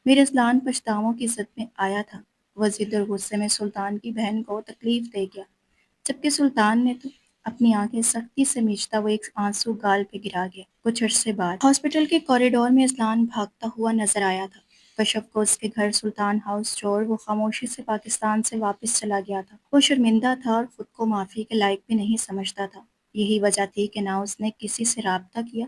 میر اصلان پچھتاووں کی زد میں آیا تھا، وہ ضد اور غصے میں سلطان کی بہن کو تکلیف دے گیا، جبکہ سلطان نے تو اپنی آنکھیں سختی سے میچتا وہ ایک آنسو گال پہ گرا گیا۔ کچھ عرصے بعد ہاسپٹل کے کوریڈور میں اذلان بھاگتا ہوا نظر آیا تھا۔ کشف کو اس کے گھر سلطان ہاؤس چھوڑ وہ خاموشی سے پاکستان سے واپس چلا گیا تھا۔ وہ شرمندہ تھا اور خود کو معافی کے لائق بھی نہیں سمجھتا تھا۔ یہی وجہ تھی کہ نہ اس نے کسی سے رابطہ کیا،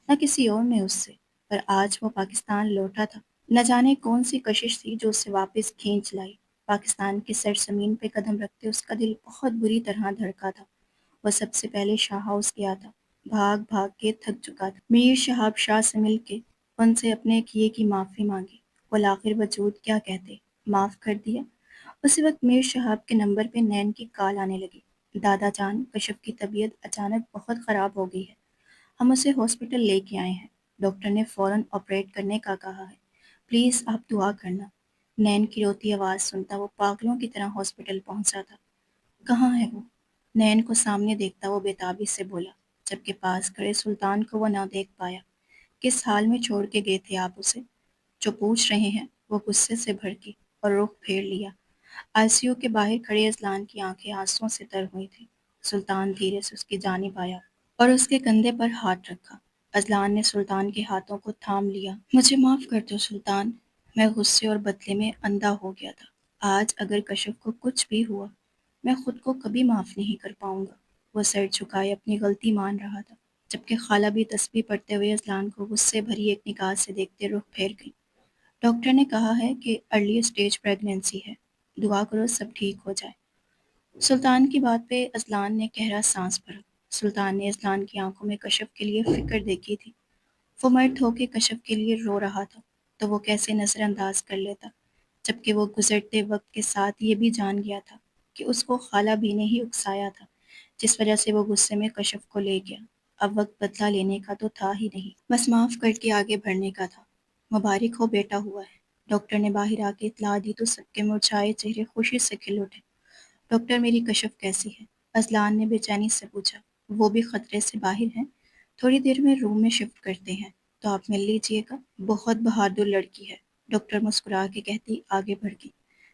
نہ کسی اور نے اس سے۔ پر آج وہ پاکستان لوٹا تھا۔ نہ جانے کون سی کشش تھی جو اسے واپس کھینچ لائی۔ پاکستان کی سرزمین پہ قدم رکھتے اس کا دل بہت بری طرح دھڑکا تھا۔ وہ سب سے پہلے شاہ ہاؤس گیا تھا، بھاگ بھاگ کے تھک چکا تھا۔ میر شہاب شاہ سے مل کے ان سے اپنے کیے کی معافی مانگی۔ بالآخر وجود کیا کہتے، معاف کر دیا۔ اسی وقت میر شہاب کے نمبر پہ نین کی کال آنے لگی۔ دادا جان، کشف کی طبیعت اچانک بہت خراب ہو گئی ہے، ہم اسے ہاسپٹل لے کے آئے ہیں، ڈاکٹر نے فوراً آپریٹ کرنے کا کہا ہے، پلیز آپ دعا کرنا۔ نین کی روتی آواز سنتا وہ پاگلوں کی طرح ہاسپٹل پہنچا تھا۔ کہاں ہے وہ؟ نین کو سامنے دیکھتا وہ بےتابی سے بولا، جبکہ پاس کھڑے سلطان کو وہ نہ دیکھ پایا۔ کس حال میں چھوڑ کے گئے تھے آپ اسے؟ جو پوچھ رہے ہیں، وہ غصے سے بھڑکی اور رخ پھیر لیا۔ آئی سی یو کے باہر کھڑے اذلان کی آنکھیں آنسوؤں سے تر ہوئی تھیں۔ سلطان دھیرے سے اس کی جانب آیا اور اس کے کندھے پر ہاتھ رکھا۔ اذلان نے سلطان کے ہاتھوں کو تھام لیا۔ مجھے معاف کر دو سلطان، میں غصے اور بدلے میں اندھا ہو گیا تھا۔ آج اگر کشف کو کچھ بھی ہوا، میں خود کو کبھی معاف نہیں کر پاؤں گا۔ وہ سر جھکائے اپنی غلطی مان رہا تھا، جبکہ خالہ بھی تسبیح پڑھتے ہوئے اذلان کو غصے بھری ایک نگاہ سے دیکھتے رخ پھیر گئی۔ ڈاکٹر نے کہا ہے کہ ارلی اسٹیج پریگنینسی ہے، دعا کرو سب ٹھیک ہو جائے۔ سلطان کی بات پہ اذلان نے گہرا سانس بھرا۔ سلطان نے اذلان کی آنکھوں میں کشف کے لیے فکر دیکھی تھی۔ وہ مرد ہو کے کشف کے لیے رو رہا تھا تو وہ کیسے نظر انداز کر لیتا، جبکہ وہ گزرتے وقت کے ساتھ یہ بھی جان گیا تھا کہ اس کو خالہ بھی نے ہی اکسایا تھا، جس وجہ سے وہ غصے میں کشف کو لے گیا۔ اب وقت بدلہ لینے کا تو تھا ہی نہیں، بس معاف کر کے آگے بڑھنے کا تھا۔ مبارک ہو، بیٹا ہوا ہے، ڈاکٹر نے باہر آ کے اطلاع دی تو سب کے مرجھائے چہرے خوشی سے کھل اٹھے۔ ڈاکٹر، میری کشف کیسی ہے؟ اذلان نے بے چینی سے پوچھا۔ وہ بھی خطرے سے باہر ہیں، تھوڑی دیر میں روم میں شفٹ کرتے ہیں تو آپ مل لیجئے گا، بہت بہادر لڑکی ہے، ڈاکٹر مسکرا کے کہتی آگے بڑھ گئی۔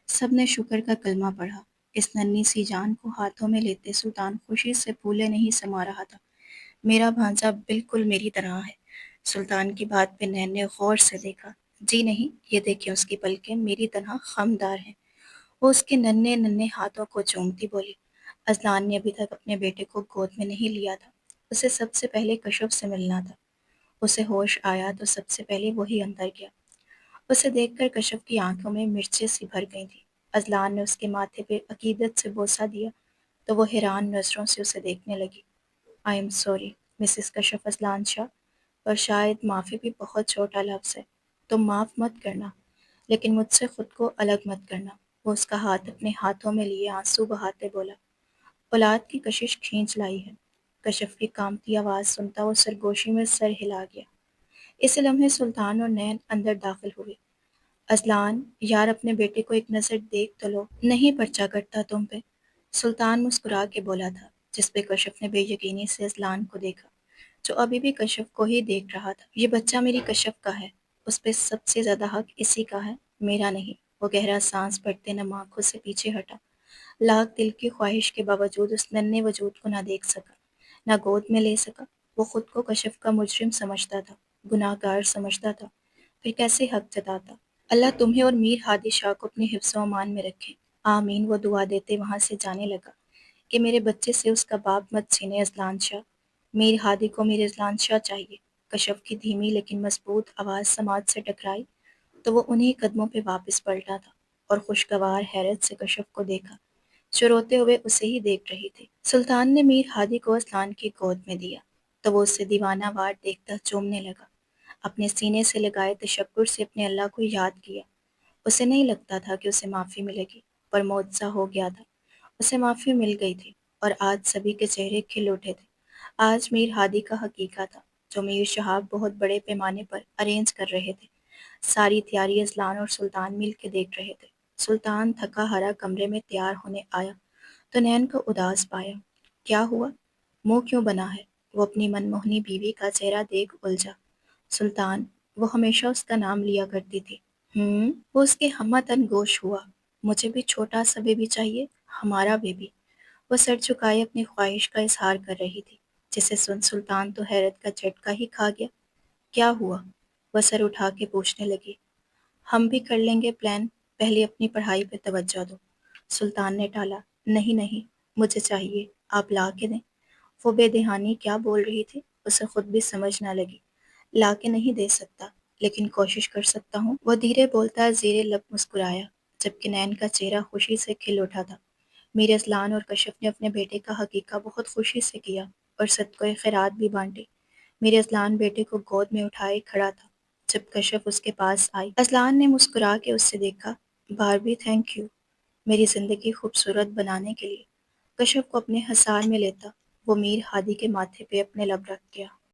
سب نے شکر کا کلمہ پڑھا۔ اس ننھی سی جان کو ہاتھوں میں لیتے سلطان خوشی سے پھولے نہیں سما رہا تھا۔ میرا بھانجا بالکل میری طرح ہے۔ سلطان کی بات پہ نین نے غور سے دیکھا۔ جی نہیں، یہ دیکھیں اس کی پلکیں میری طرح خمدار ہیں۔ وہ اس کے ننھے ننھے ہاتھوں کو چومتی بولی۔ اذلان نے ابھی تک اپنے بیٹے کو گود میں نہیں لیا تھا، اسے سب سے پہلے کشف سے ملنا تھا۔ اسے ہوش آیا تو سب سے پہلے وہی اندر گیا۔ اسے دیکھ کر کشف کی آنکھوں میں مرچیں سی بھر گئی تھیں۔ اذلان نے اس کے ماتھے پہ عقیدت سے بوسہ دیا تو وہ حیران نظروں سے اسے دیکھنے لگی۔ آئی ایم سوری مسز کشف اذلان شاہ، اور شاید معافی بھی بہت چھوٹا لفظ ہے، تم معاف مت کرنا، لیکن مجھ سے خود کو الگ مت کرنا۔ وہ اس کا ہاتھ اپنے ہاتھوں میں لیے آنسو بہاتے بولا، اولاد کی کشش کھینچ لائی ہے۔ کشف کی کانپتی آواز سنتا وہ سرگوشی میں سر ہلا گیا۔ اس لمحے سلطان اور نین اندر داخل ہوئے۔ اذلان، یار اپنے بیٹے کو ایک نظر دیکھ تو لو، نہیں پرچہ کٹتا تم پہ، سلطان مسکرا کے بولا تھا، جس پہ کشف نے بے یقینی سے اذلان کو دیکھا، جو ابھی بھی کشف کو ہی دیکھ رہا تھا۔ یہ بچہ میری کشف کا ہے، اس پہ سب سے زیادہ حق اسی کا ہے، میرا نہیں۔ وہ گہرا سانس بھرتے نم آنکھوں سے پیچھے ہٹا۔ لاکھ دل کی خواہش کے باوجود اس ننھے وجود کو نہ دیکھ سکا، نہ گود میں لے سکا۔ وہ خود کو کشف کا مجرم سمجھتا تھا، گناہ گار سمجھتا تھا، پھر کیسے حق جتاتا۔ اللہ تمہیں اور میر ہادی شاہ کو اپنے حفظ و امان میں رکھے، آمین۔ وہ دعا دیتے وہاں سے جانے لگا کہ میرے بچے سے اس کا باپ مت چھینے اذلان شاہ، میر ہادی کو میرے اذلان شاہ چاہیے۔ کشف کی دھیمی لیکن مضبوط آواز سماعت سے ٹکرائی تو وہ انہی قدموں پہ واپس پلٹا تھا اور خوشگوار حیرت سے کشف کو دیکھا، جو روتے ہوئے اسے ہی دیکھ رہی تھی۔ سلطان نے میر ہادی کو اذلان کی گود میں دیا تو وہ اسے دیوانہ وار دیکھتا چومنے لگا، اپنے سینے سے لگائے تشکر سے اپنے اللہ کو یاد کیا۔ اسے نہیں لگتا تھا کہ اسے معافی ملے گی، پر معجزہ ہو گیا تھا، اسے معافی مل گئی تھی، اور آج سبھی کے چہرے کھل اٹھے تھے۔ آج میر ہادی کا حقیقہ تھا، جو میر شہاب بہت بڑے پیمانے پر ارینج کر رہے تھے۔ ساری تیاری اذلان اور سلطان مل کے دیکھ رہے تھے۔ سلطان تھکا ہارا کمرے میں تیار ہونے آیا تو نین کو اداس پایا۔ کیا ہوا؟ منہ کیوں بنا ہے؟ وہ اپنی من موہنی بیوی کا چہرہ دیکھ الجھا۔ سلطان، وہ ہمیشہ اس کا نام لیا کرتی تھی۔ وہ اس کے ہمہ تن گوش ہوا۔ مجھے بھی چھوٹا سا بیبی چاہیے، ہمارا بیبی۔ وہ سر جھکائے اپنی خواہش کا اظہار کر رہی تھی، جسے سن سلطان تو حیرت کا جھٹکا ہی کھا گیا۔ کیا ہوا؟ وہ سر اٹھا کے پوچھنے لگی۔ ہم بھی کر لیں گے پلان، پہلے اپنی پڑھائی پہ توجہ دو۔ سلطان نے ٹالا۔ نہیں نہیں، مجھے چاہیے، آپ لا کے دیں۔ وہ بے دہانی کیا بول رہی تھی اسے خود بھی سمجھ نہ لگی۔ لا کے نہیں دے سکتا، لیکن کوشش کر سکتا ہوں، وہ دھیرے بولتا زیر لب مسکرایا، جبکہ نین کا چہرہ خوشی سے کھل اٹھا تھا۔ میر اصلان اور کشف نے اپنے بیٹے کا حقیقہ بہت خوشی سے کیا اور صدقہ خیرات بھی بانٹے۔ میر اصلان بیٹے کو گود میں اٹھائے کھڑا تھا جب کشف اس کے پاس آئی۔ اصلان نے مسکرا کے اس سے دیکھا۔ باربی، تھینک یو، میری زندگی خوبصورت بنانے کے لیے۔ کشف کو اپنے حصار میں لیتا وہ میر ہادی کے ماتھے پہ اپنے لب رکھ گیا۔